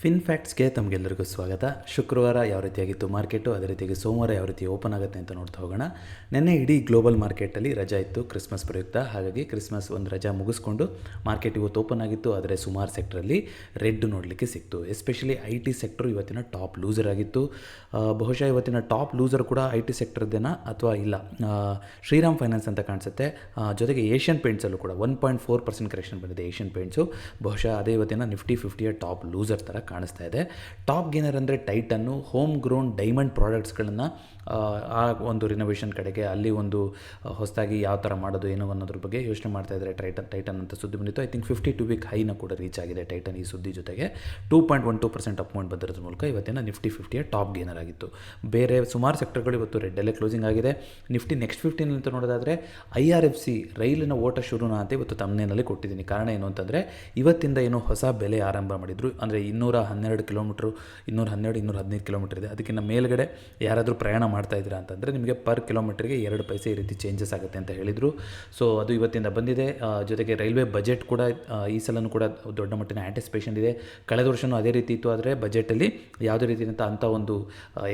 Fin ಫ್ಯಾಕ್ಟ್ಸ್ಗೆ ತಮಗೆಲ್ಲರಿಗೂ ಸ್ವಾಗತ. ಶುಕ್ರವಾರ ಯಾವ ರೀತಿಯಾಗಿತ್ತು ಮಾರ್ಕೆಟು, ಅದೇ ರೀತಿಯಾಗಿ ಸೋಮವಾರ ಯಾವ ರೀತಿ ಓಪನ್ ಆಗುತ್ತೆ ಅಂತ ನೋಡ್ತಾ ಹೋಗೋಣ. ನಿನ್ನೆ ಇಡೀ ಗ್ಲೋಬಲ್ ಮಾರ್ಕೆಟಲ್ಲಿ ರಜಾ ಇತ್ತು ಕ್ರಿಸ್ಮಸ್ ಪ್ರಯುಕ್ತ. ಹಾಗಾಗಿ ಕ್ರಿಸ್ಮಸ್ ಒಂದು ರಜಾ ಮುಗಿಸ್ಕೊಂಡು ಮಾರ್ಕೆಟ್ ಇವತ್ತು ಓಪನ್ ಆಗಿತ್ತು. ಆದರೆ ಸುಮಾರು ಸೆಕ್ಟ್ರಲ್ಲಿ ರೆಡ್ ನೋಡಲಿಕ್ಕೆ ಸಿಕ್ತು. ಎಸ್ಪೆಷಲಿ ಐ ಟಿ ಸೆಕ್ಟ್ರು ಇವತ್ತಿನ ಟಾಪ್ ಲೂಸರ್ ಆಗಿತ್ತು. ಬಹುಶಃ ಇವತ್ತಿನ ಟಾಪ್ ಲೂಸರ್ ಕೂಡ ಐ ಟಿ ಸೆಕ್ಟರ್ದೇನಾ ಅಥವಾ ಇಲ್ಲ, ಶ್ರೀರಾಮ್ ಫೈನಾನ್ಸ್ ಅಂತ ಕಾಣಿಸುತ್ತೆ. ಜೊತೆಗೆ ಏಷ್ಯನ್ ಪೇಂಟ್ಸಲ್ಲೂ ಕೂಡ 1.4% ಕರೆಕ್ಷನ್ ಬಂದಿದೆ ಏಷ್ಯನ್ ಪೇಂಟ್ಸು. ಬಹುಶಃ ಅದೇ ಇವತ್ತಿನ ನಿಫ್ಟಿ 50ಯ ಟಾಪ್ ಲೂಸರ್ ಥರ ಕಾಣಿಸ್ತಾ ಇದೆ. ಟಾಪ್ ಗೇನರ್ ಅಂದರೆ ಟೈಟನ್ನು, ಹೋಮ್ ಗ್ರೋನ್ ಡೈಮಂಡ್ ಪ್ರಾಡಕ್ಟ್ಸ್ಗಳನ್ನು ಆ ಒಂದು ರಿನೋವೇಷನ್ ಕಡೆಗೆ ಅಲ್ಲಿ ಒಂದು ಹೊಸದಾಗಿ ಯಾವ ಥರ ಮಾಡೋದು ಏನು ಅನ್ನೋದ್ರ ಬಗ್ಗೆ ಯೋಚನೆ ಮಾಡ್ತಾ ಇದ್ದಾರೆ. ಟೈಟನ್ ಅಂತ ಸುದ್ದಿ ಬಂದಿತ್ತು. ಐ ಥಿಂಕ್ 52 ವೀಕ್ ಹೈನ ಕೂಡ ರೀಚ್ ಆಗಿದೆ ಟೈಟನ್. ಈ ಸುದ್ದಿ ಜೊತೆಗೆ 2.12% ಅಪ್ಮೌಂಟ್ ಬಂದಿರೋದ್ರ ಮೂಲಕ ಇವತ್ತಿನ ನಿಫ್ಟಿ 50ಯ ಟಾಪ್ ಗೇನರ್ ಆಗಿತ್ತು. ಬೇರೆ ಸುಮಾರು ಸೆಕ್ಟರ್ಗಳು ಇವತ್ತು ರೆಡ್ಡಲ್ಲೇ ಕ್ಲೋಸಿಂಗ್ ಆಗಿದೆ. ನಿಫ್ಟಿ ನೆಕ್ಸ್ಟ್ 15 ಅಂತ ನೋಡೋದಾದರೆ IRFC ರೈಲಿನ ಓಟ ಶುರುನ ಅಂತ ಇವತ್ತು ತಮ್ಮನೇನಲ್ಲಿ ಕೊಟ್ಟಿದ್ದೀನಿ. ಕಾರಣ ಏನು ಅಂತಂದರೆ ಇವತ್ತಿಂದ ಏನೋ ಹೊಸ ಬೆಲೆ ಆರಂಭ ಮಾಡಿದರು. ಅಂದರೆ 212 ಕಿಲೋಮೀಟ್ರು, 215 ಕಿಲೋಮೀಟರ್ ಇದೆ. ಅದಕ್ಕಿಂತ ಮೇಲ್ಗಡೆ ಯಾರಾದರೂ ಪ್ರಯಾಣ ಮಾಡ್ತಾ ಇದ್ದೀರಾ ಅಂತಂದರೆ ನಿಮಗೆ ಪರ್ ಕಿಲೋಮೀಟ್ರಿಗೆ 2 ಪೈಸೆ ಈ ರೀತಿ ಚೇಂಜಸ್ ಆಗುತ್ತೆ ಅಂತ ಹೇಳಿದರು. ಸೊ ಅದು ಇವತ್ತಿಂದ ಬಂದಿದೆ. ಜೊತೆಗೆ ರೈಲ್ವೆ ಬಜೆಟ್ ಕೂಡ ಈ ಸಲನೂ ಕೂಡ ದೊಡ್ಡ ಮಟ್ಟಿನ ಆ್ಯಂಟಿಸಿಪೇಷನ್ ಇದೆ. ಕಳೆದ ವರ್ಷವೂ ಅದೇ ರೀತಿ ಇತ್ತು. ಆದರೆ ಬಜೆಟಲ್ಲಿ ಯಾವುದೇ ರೀತಿ ಅಂಥ ಒಂದು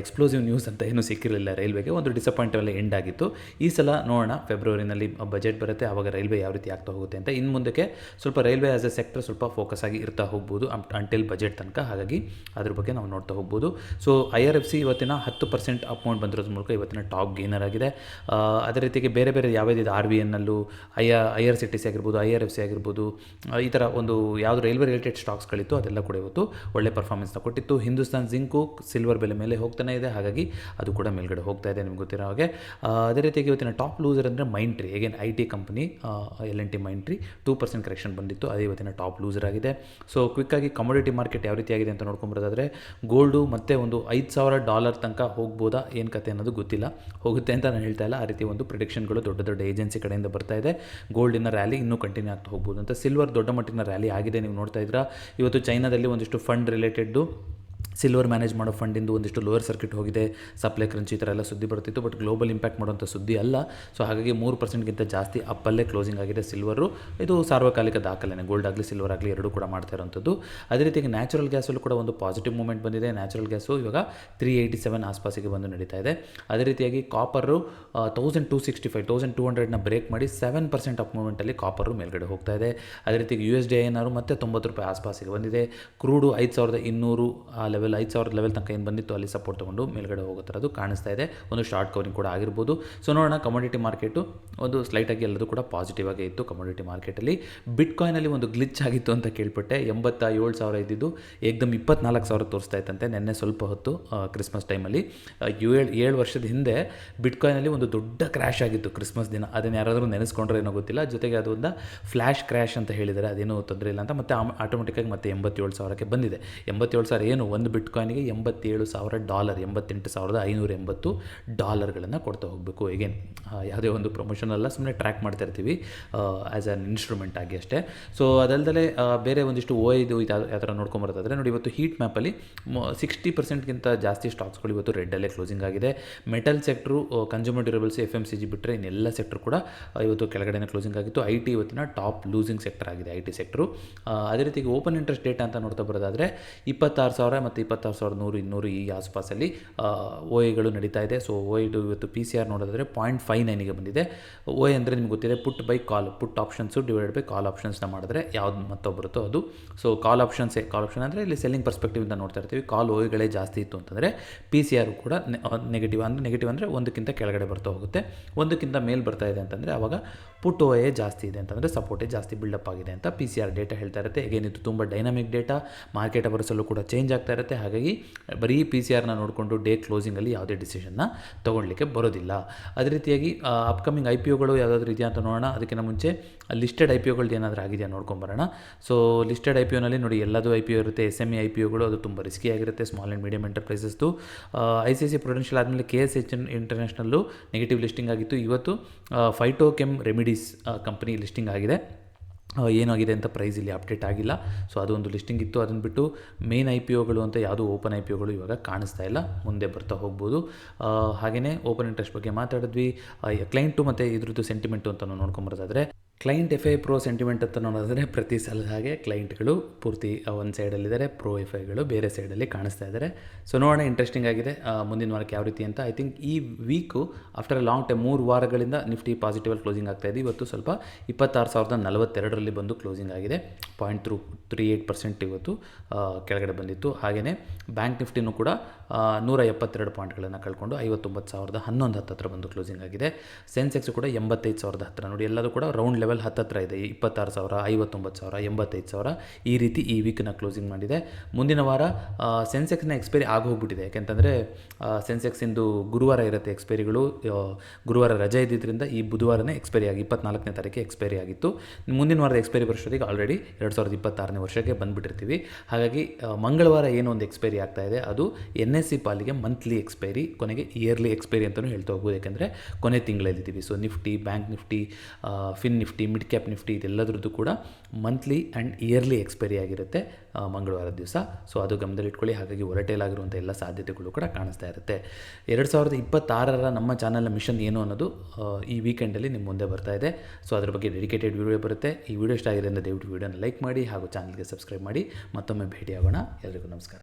ಎಕ್ಸ್ಪ್ಲೋಸಿವ್ ನ್ಯೂಸ್ ಅಂತ ಏನೂ ಸಿಕ್ಕಿರಲಿಲ್ಲ ರೈಲ್ವೆಗೆ. ಒಂದು ಡಿಸಪಾಯಿಂಟಲ್ಲಿ ಎಂಡ್ ಆಗಿತ್ತು. ಈ ಸಲ ನೋಡೋಣ, ಫೆಬ್ರವರಿನಲ್ಲಿ ಬಜೆಟ್ ಬರುತ್ತೆ, ಆವಾಗ ರೈಲ್ವೆ ಯಾವ ರೀತಿ ಆಗ್ತಾ ಹೋಗುತ್ತೆ ಅಂತ. ಇನ್ನು ಮುಂದಕ್ಕೆ ಸ್ವಲ್ಪ ರೈಲ್ವೆ ಆಸ್ ಎ ಸೆಕ್ಟರ್ ಸ್ವಲ್ಪ ಫೋಕಸ್ ಆಗಿ ಇರ್ತಾ ಹೋಗ್ಬೋದು ಅಂಟಿಲ್ ಬಜೆಟ್ ತನಕ. ಹಾಗಾಗಿ ಅದ್ರ ಬಗ್ಗೆ ನಾವು ನೋಡ್ತಾ ಹೋಗ್ಬೋದು. ಸೊ IRFC ಇವತ್ತಿನ 10% ಅಮೌಂಟ್ ಬಂದಿರೋದ್ರ ಮೂಲಕ ಇವತ್ತಿನ ಟಾಪ್ ಗೇನರ್ ಆಗಿದೆ. ಅದೇ ರೀತಿಗೆ ಬೇರೆ ಬೇರೆ ಯಾವುದಿದೆ RVNಲ್ಲೂ IRCTC ಆಗಿರ್ಬೋದು, IRFC ಆಗಿರ್ಬೋದು, ಈ ಥರ ಒಂದು ಯಾವುದು ರೈಲ್ವೆ ರಿಲೇಟೆಡ್ ಸ್ಟಾಕ್ಸ್ಗಳಿತ್ತು ಅದೆಲ್ಲ ಕೂಡ ಇವತ್ತು ಒಳ್ಳೆ ಪರ್ಫಾರ್ಮೆನ್ಸ್ನ ಕೊಟ್ಟಿತ್ತು. ಹಿಂದೂಸ್ತಾನ್ ಜಿಂಕು ಸಿಲ್ವರ್ ಬೆಲೆ ಮೇಲೆ ಹೋಗ್ತಾನೆ ಇದೆ, ಹಾಗಾಗಿ ಅದು ಕೂಡ ಮೇಲ್ಗಡೆ ಹೋಗ್ತಾ ಇದೆ ನಿಮ್ಗೆ ಗೊತ್ತಿರೋ ಹಾಗೆ. ಅದೇ ರೀತಿಯಾಗಿ ಇವತ್ತಿನ ಟಾಪ್ ಲೂಸರ್ ಅಂದರೆ ಮೈಂಟ್ರಿ, ಹೇಗೆ IT company L&T Mindtree 2% correction ಬಂದಿತ್ತು, ಅದೇ ಇವತ್ತಿನ ಟಾಪ್ ಲೂಸರ್ ಆಗಿದೆ. ಸೊ ಕ್ವಿಕ್ಕಾಗಿ ಕಮೋಡಿಟಿ ಮಾರ್ಕೆಟ್ ಯಾವ ರೀತಿಯಾಗಿದೆ ಅಂತ ನೋಡ್ಕೊಂಬರೋದಾದರೆ ಗೋಲ್ಡು ಮತ್ತೆ ಒಂದು $5,000 ತನಕ ಹೋಗ್ಬೋದಾ, ಏನು ಕತೆ ಅನ್ನೋದು ಗೊತ್ತಿಲ್ಲ. ಹೋಗುತ್ತೆ ಅಂತ ನಾನು ಹೇಳ್ತಾ ಇಲ್ಲ, ಆ ರೀತಿ ಒಂದು ಪ್ರಿಡಿಕ್ಷನ್ಗಳು ದೊಡ್ಡ ದೊಡ್ಡ ಏಜೆನ್ಸಿ ಕಡೆಯಿಂದ ಬರ್ತಾ ಇದೆ. ಗೋಲ್ಡಿನ ರ್ಯಾಲಿ ಇನ್ನೂ ಕಂಟಿನ್ಯೂ ಆಗ್ತಾ ಹೋಗ್ಬೋದು ಅಂತ. ಸಿಲ್ವರ್ ದೊಡ್ಡ ಮಟ್ಟಿನ ರ್ಯಾಲಿ ಆಗಿದೆ, ನೀವು ನೋಡ್ತಾ ಇದ್ದೀರಾ. ಇವತ್ತು ಚೈನಾದಲ್ಲಿ ಒಂದಿಷ್ಟು ಫಂಡ್ ರಿಲೇಟೆಡ್ಡು ಸಿಲ್ವರ್ ಮ್ಯಾನೇಜ್ ಮಾಡೋ ಫಂಡಿಂದು ಒಂದಿಷ್ಟು ಲೋಯರ್ ಸರ್ಕಿಟ್ ಹೋಗಿದೆ, ಸಪ್ಲೈ ಕ್ರಂಚ್ ಈ ಥರ ಎಲ್ಲ ಸುದ್ದಿ ಬರ್ತಿತ್ತು. ಬಟ್ ಗ್ಲೋಬಲ್ ಇಂಪ್ಯಾಕ್ಟ್ ಮಾಡೋಂಥ ಸುದ್ದಿ ಅಲ್ಲ. ಸೊ ಹಾಗಾಗಿ 3%ಗಿಂತ ಜಾಸ್ತಿ ಅಪ್ಪಲ್ಲೇ ಕ್ಲೋಸಿಂಗ್ ಆಗಿದೆ ಸಿಲ್ವರು. ಇದು ಸಾರ್ವಕಾಲಿಕ ದಾಖಲೆನೇ, ಗೋಲ್ಡ್ ಆಗಲಿ ಸಿಲ್ವರ್ ಆಗಲಿ ಎರಡೂ ಕೂಡ ಮಾಡ್ತಾ ಇರೋಂಥದ್ದು. ಅದೇ ರೀತಿಯಾಗಿ ನ್ಯಾಚುರಲ್ ಗ್ಯಾಸಲ್ಲೂ ಕೂಡ ಒಂದು ಪಾಸಿಟಿವ್ ಮೂಮೆಂಟ್ ಬಂದಿದೆ. ನ್ಯಾಚುರಲ್ ಗ್ಯಾಸು ಇವಾಗ 387 ಆಸ್ಪಾಸಿಗೆ ಬಂದು ನಡೀತಾ ಇದೆ. ಅದೇ ರೀತಿಯಾಗಿ ಕಾಪರು 1200ನ ಬ್ರೇಕ್ ಮಾಡಿ 7% ಅಪ್ ಮೂಮೆಂಟಲ್ಲಿ ಕಾಪರು ಮೇಲ್ಗಡೆ ಹೋಗ್ತಾ ಇದೆ. ಅದೇ ರೀತಿಯಾಗಿ USD/INR ಮತ್ತೆ $90 ಆಸ್ಪಾಸಿಗೆ ಬಂದಿದೆ. ಕ್ರೂಡು 5200 ಆ ಲೆವೆಲ್ 5000 ಲೆವೆಲ್ ತನಕ ಏನು ಬಂದಿತ್ತು ಅಲ್ಲಿ ಸಪೋರ್ಟ್ ತೊಗೊಂಡು ಮೇಲ್ಗಡೆ ಹೋಗೋ ಥರದ್ದು ಕಾಣಿಸ್ತಾ ಇದೆ. ಒಂದು ಶಾರ್ಟ್ ಕವರಿಂಗ್ ಕೂಡ ಆಗಿರ್ಬೋದು. ಸೊ ನೋಡೋಣ, ಕಮೋಡಿಟಿ ಮಾರ್ಕೆಟು ಒಂದು ಸ್ಲೈಟಾಗಿ ಎಲ್ಲದೂ ಕೂಡ ಪಾಸಿಟಿವ್ ಆಗೇ ಇತ್ತು. ಕಮೋಡಿಟಿ ಮಾರ್ಕೆಟಲ್ಲಿ ಬಿಟ್ಕಾಯಿನಲ್ಲಿ ಒಂದು ಗ್ಲಿಚ್ ಆಗಿತ್ತು ಅಂತ ಕೇಳ್ಪಟ್ಟೆ. 87,000 ಇದ್ದಿದ್ದು ಏಕದಮ್ 24,000 ತೋರಿಸ್ತಾ ಇತ್ತಂತೆ ನಿನ್ನೆ ಸ್ವಲ್ಪ ಹೊತ್ತು ಕ್ರಿಸ್ಮಸ್ ಟೈಮಲ್ಲಿ. 7 ವರ್ಷದ ಹಿಂದೆ ಬಿಟ್ಕಾಯಿನಲ್ಲಿ ಒಂದು ದೊಡ್ಡ ಕ್ರ್ಯಾಶ್ ಆಗಿತ್ತು ಕ್ರಿಸ್ಮಸ್ ದಿನ. ಅದನ್ನು ಯಾರಾದರೂ ನೆನೆಸ್ಕೊಂಡ್ರೆ ಏನೋ ಗೊತ್ತಿಲ್ಲ. ಜೊತೆಗೆ ಅದೊಂದು ಫ್ಲ್ಯಾಶ್ ಕ್ರ್ಯಾಶ್ ಅಂತ ಹೇಳಿದ್ದಾರೆ, ಅದೇನೂ ತೊಂದರೆ ಇಲ್ಲ ಅಂತ. ಮತ್ತೆ ಆಟೋಮೆಟಿಕ್ಕಾಗಿ ಮತ್ತೆ 87,000ಕ್ಕೆ ಬಂದಿದೆ. 87,000 ಏನು, ಒಂದು ಬಿಟ್ಕಾಯಿನ್ಗೆ $87,000, $78,580 ಕೊಡ್ತಾ ಹೋಗಬೇಕು. ಹೇಗೇನು ಯಾವುದೇ ಒಂದು ಪ್ರಮೋಷನ್ ಅಲ್ಲ, ಸುಮ್ಮನೆ ಟ್ರ್ಯಾಕ್ ಮಾಡ್ತಾ ಇರ್ತೀವಿ ಆ್ಯಸ್ ಆನ್ ಇನ್ಸ್ಟ್ರೂಮೆಂಟ್ ಆಗಿ ಅಷ್ಟೇ. ಸೊ ಅದಲ್ಲದೆ ಬೇರೆ ಒಂದಿಷ್ಟು ಇದು ಯಾವ ಥರ ನೋಡ್ಕೊಂಬರ್ತಾಯಿದ್ರೆ ನೋಡಿ, ಇವತ್ತು ಹೀಟ್ ಮ್ಯಾಪಲ್ಲಿ 60%ಗಿಂತ ಜಾಸ್ತಿ ಸ್ಟಾಕ್ಸ್ಗಳು ಇವತ್ತು ರೆಡ್ಡಲ್ಲೇ ಕ್ಲೋಸಿಂಗ್ ಆಗಿದೆ. Metal sector, consumer durables, FMCG ಬಿಟ್ಟರೆ ಇನ್ನೆಲ್ಲ ಸೆಕ್ಟರ್ ಕೂಡ ಇವತ್ತು ಕೆಳಗಡೆನೇ ಕ್ಲೋಸಿಂಗ್ ಆಗಿತ್ತು. IT ಇವತ್ತಿನ ಟಾಪ್ ಲೂಸಿಂಗ್ ಸೆಕ್ಟರ್ ಆಗಿದೆ IT ಸೆಕ್ಟ್ರು. ಅದೇ ರೀತಿಗೆ ಓಪನ್ ಇಂಟ್ರೆಸ್ಟ್ ಡೇಟಾ ಅಂತ ನೋಡ್ತಾ ಬರೋದಾದರೆ 26,000 ಮತ್ತು 26,100, 200 ಈ ಆಸ್ಪಾಸಲ್ಲಿ OAಗಳು ನಡೀತಾ ಇದೆ. ಸೊ OAದು ಇವತ್ತು PCR ನೋಡೋದಾದರೆ 0.59ಗೆ ಬಂದಿದೆ. OA ಅಂದರೆ ನಿಮ್ಗೆ ಗೊತ್ತಿದೆ, put by call, put options divided by call ಆಪ್ಷನ್ಸ್ನ ಮಾಡಿದ್ರೆ ಯಾವ್ದು ಮೊತ್ತ ಬರುತ್ತೋ ಅದು. ಸೊ ಕಾಲ್ ಆಪ್ಷನ್ ಅಂದರೆ ಇಲ್ಲಿ ಸೆಲ್ಲಿಂಗ್ ಪರ್ಸ್ಪೆಕ್ಟಿವಿಂದ ನೋಡ್ತಾ ಇರ್ತೀವಿ. ಕಾಲ್ OAಗಳೇ ಜಾಸ್ತಿ ಇತ್ತು ಅಂತಂದರೆ PCR ಕೂಡ ನೆಗೆಟಿವ್ ಅಂದರೆ ಒಂದಕ್ಕಿಂತ ಕೆಳಗಡೆ ಬರ್ತಾ ಹೋಗುತ್ತೆ. ಒಂದಕ್ಕಿಂತ ಮೇಲ್ ಬರ್ತಾ ಇದೆ ಅಂತಂದರೆ ಆವಾಗ ಪುಟ್ OA ಜಾಸ್ತಿ ಇದೆ ಅಂತಂದರೆ ಸಪೋರ್ಟೇ ಜಾಸ್ತಿ ಬಿಲ್ಡಪ್ ಆಗಿದೆ ಅಂತ PCR ಡೇಟಾ ಹೇಳ್ತಾ ಇರುತ್ತೆ. ಹೇಗೇನಿತ್ತು ತುಂಬ ಡೈನಾಮಿಕ್ ಡೇಟಾ, ಮಾರ್ಕೆಟ್ ಅವರ್ಸಲ್ಲೂ ಕೂಡ ಚೇಂಜ್ ಆಗ್ತಾ ಇರುತ್ತೆ. ಹಾಗಾಗಿ ಬರೀ PCRನ ನೋಡಿಕೊಂಡು ಡೇ ಕ್ಲೋಸಿಂಗಲ್ಲಿ ಯಾವುದೇ ಡಿಸಿಷನ್ನ ತೊಗೊಳ್ಲಿಕ್ಕೆ ಬರೋದಿಲ್ಲ. ಅದೇ ರೀತಿಯಾಗಿ ಅಪ್ಕಮಿಂಗ್ IPOಗಳು ಯಾವುದಾದ್ರೂ ಇದೆಯಾ ಅಂತ ನೋಡೋಣ. ಅದಕ್ಕಿಂತ ಮುಂಚೆ ಲಿಸ್ಟೆಡ್ IPOಗಳು ಏನಾದರೂ ಆಗಿದೆಯಾ ನೋಡ್ಕೊಂಬರೋಣ. ಸೊ ಲಿಸ್ಟೆಡ್ IPOನಲ್ಲಿ ನೋಡಿ, ಎಲ್ಲದೂ IPO ಇರುತ್ತೆ. SME IPOಗಳು ಅದು ತುಂಬ ರಿಸ್ಕಿ ಆಗಿರುತ್ತೆ, ಸ್ಮಾಲ್ ಆ್ಯಂಡ್ ಮೀಡಿಯಮ್ ಎಂಟರ್ಪ್ರೈಸಸ್ದು. ICICI ಪ್ರುಡೆನ್ಷಿಯಲ್ ಆದಮೇಲೆ KSH ಇಂಟರ್ನ್ಯಾಷನಲ್ಲು ನೆಗೆಟಿವ್ ಲಿಸ್ಟಿಂಗ್ ಆಗಿತ್ತು. ಇವತ್ತು ಫೈಟೋಕೆಮ್ ರೆಮಿಡೀಸ್ ಕಂಪ್ನಿ ಲಿಸ್ಟಿಂಗ್ ಆಗಿದೆ. ಏನಾಗಿದೆ ಅಂತ ಪ್ರೈಸ್ ಇಲ್ಲಿ ಅಪ್ಡೇಟ್ ಆಗಿಲ್ಲ. ಸೊ ಅದೊಂದು ಲಿಸ್ಟಿಂಗ್ ಇತ್ತು. ಅದನ್ನು ಬಿಟ್ಟು ಮೇನ್ IPOಗಳು ಅಂತ ಯಾವುದೂ ಓಪನ್ IPOಗಳು ಇವಾಗ ಕಾಣಿಸ್ತಾ ಇಲ್ಲ, ಮುಂದೆ ಬರ್ತಾ ಹೋಗ್ಬೋದು. ಹಾಗೆಯೇ ಓಪನ್ ಇಂಟ್ರೆಸ್ಟ್ ಬಗ್ಗೆ ಮಾತಾಡಿದ್ವಿ. ಕ್ಲೈಂಟು ಮತ್ತು ಇದ್ರದ್ದು ಸೆಂಟಿಮೆಂಟು ಅಂತ ನೋಡ್ಕೊಂಬರೋದಾದರೆ client F I pro sentiment ಅಂತ ನೋಡಿದ್ರೆ ಪ್ರತಿ ಸಲ ಹಾಗೆ ಕ್ಲೈಂಟ್ಗಳು ಪೂರ್ತಿ ಒಂದು ಸೈಡಲ್ಲಿದ್ದಾರೆ, ಪ್ರೋ ಎಫ್ ಐಗಳು ಬೇರೆ ಸೈಡಲ್ಲಿ ಕಾಣಿಸ್ತಾ ಇದ್ದಾರೆ. ಸೊ ನೋಡೋಣ, ಇಂಟ್ರೆಸ್ಟಿಂಗ್ ಆಗಿದೆ ಮುಂದಿನ ವಾರಕ್ಕೆ ಯಾವ ರೀತಿ ಅಂತ. ಐ ಥಿಂಕ್ ಈ week after a long time 3 ವಾರಗಳಿಂದ ನಿಫ್ಟಿ ಪಾಸಿಟಿವಲ್ಲಿ ಕ್ಲೋಸಿಂಗ್ ಆಗ್ತಾಯಿದೆ. ಇವತ್ತು ಸ್ವಲ್ಪ 26,042 ಬಂದು ಕ್ಲೋಸಿಂಗ್ ಆಗಿದೆ. 0.38% ಇವತ್ತು ಕೆಳಗಡೆ ಬಂದಿತ್ತು. ಹಾಗೆಯೇ ಬ್ಯಾಂಕ್ ನಿಫ್ಟಿನೂ ಕೂಡ 172 ಪಾಯಿಂಟ್ಗಳನ್ನು ಕಳ್ಕೊಂಡು 59,011 ಹತ್ತಿರ ಬಂದು ಕ್ಲೋಸಿಂಗ್ ಆಗಿದೆ. ಸೆನ್ಸೆಕ್ಸ್ ಕೂಡ 85,000 ಹತ್ತಿರ. ನೋಡಿ, ಎಲ್ಲದೂ ಕೂಡ ರೌಂಡ್ ಲೆವೆಲ್ ಹತ್ತಿರ ಇದೆ. 26,000, 59,000, 85,000 ಈ ರೀತಿ ಈ ವೀಕ್ನ ಕ್ಲೋಸಿಂಗ್ ಮಾಡಿದೆ. ಮುಂದಿನ ವಾರ ಸೆನ್ಸೆಕ್ಸ್ನ ಎಕ್ಸ್ಪೈರಿ ಆಗೋಗ್ಬಿಟ್ಟಿದೆ. ಯಾಕೆಂತಂದರೆ ಸೆನ್ಸೆಕ್ಸಿಂದು ಗುರುವಾರ ಇರುತ್ತೆ ಎಕ್ಸ್ಪೈರಿಗಳು. ಗುರುವಾರ ರಜೆ ಇದ್ದಿದ್ದರಿಂದ ಈ ಬುಧವಾರನೇ ಎಕ್ಸ್ಪೈರಿ ಆಗಿ 24ನೇ ತಾರೀಕಿಗೆ ಎಕ್ಸ್ಪೈರಿ ಆಗಿತ್ತು. ಮುಂದಿನ ವಾರದ ಎಕ್ಸ್ಪೈರಿ ವರ್ಷದಿಗೆ ಆಲ್ರೆಡಿ 2026ನೇ ವರ್ಷಕ್ಕೆ ಬಂದುಬಿಟ್ಟಿರ್ತೀವಿ. ಹಾಗಾಗಿ ಮಂಗಳವಾರ ಏನೋ ಒಂದು ಎಕ್ಸ್ಪೈರಿ ಆಗ್ತಾ ಇದೆ, ಅದು NSE ಪಾಲಿಗೆ ಮಂತ್ಲಿ ಎಕ್ಸ್ಪೈರಿ, ಕೊನೆಗೆ ಇಯರ್ಲಿ ಎಕ್ಸ್ಪೈರಿ ಅಂತಲೂ ಹೇಳ್ತಾ ಹೋಗ್ಬೋದು. ಯಾಕೆಂದರೆ ಕೊನೆ ತಿಂಗಳಲ್ಲಿದ್ದೀವಿ. So Nifty, bank Nifty, fin Nifty, mid cap Nifty ಇದೆಲ್ಲದ್ರದ್ದು ಕೂಡ ಮಂತ್ಲಿ ಆ್ಯಂಡ್ ಇಯರ್ಲಿ ಎಕ್ಸ್ಪೈರಿ ಆಗಿರುತ್ತೆ ಮಂಗಳವಾರದ ದಿವಸ. ಸೊ ಅದು ಗಮನದಲ್ಲಿಟ್ಕೊಳ್ಳಿ. ಹಾಗಾಗಿ ವೊಲಟೈಲ್ ಆಗಿರುವಂಥ ಎಲ್ಲ ಸಾಧ್ಯತೆಗಳು ಕೂಡ ಕಾಣಿಸ್ತಾ ಇರುತ್ತೆ. 2026ರ ನಮ್ಮ ಚಾನಲ್ನ ಮಿಷನ್ ಏನು ಅನ್ನೋದು ಈ ವೀಕೆಂಡಲ್ಲಿ ನಿಮ್ಮ ಮುಂದೆ ಬರ್ತಾ ಇದೆ. ಸೊ ಅದ್ರ ಬಗ್ಗೆ ಡೆಡಿಕೇಟೆಡ್ ವಿಡಿಯೋ ಬರುತ್ತೆ. ಈ ವಿಡಿಯೋ ಇಷ್ಟ ಆಗಿದೆ ಅಂದರೆ ದಯವಿಟ್ಟು ವಿಡಿಯೋನ ಲೈಕ್ ಮಾಡಿ ಹಾಗೂ ಚಾನಲ್ಗೆ ಸಬ್ಸ್ಕ್ರೈಬ್ ಮಾಡಿ. ಮತ್ತೊಮ್ಮೆ ಭೇಟಿಯಾಗೋಣ. ಎಲ್ಲರಿಗೂ ನಮಸ್ಕಾರ.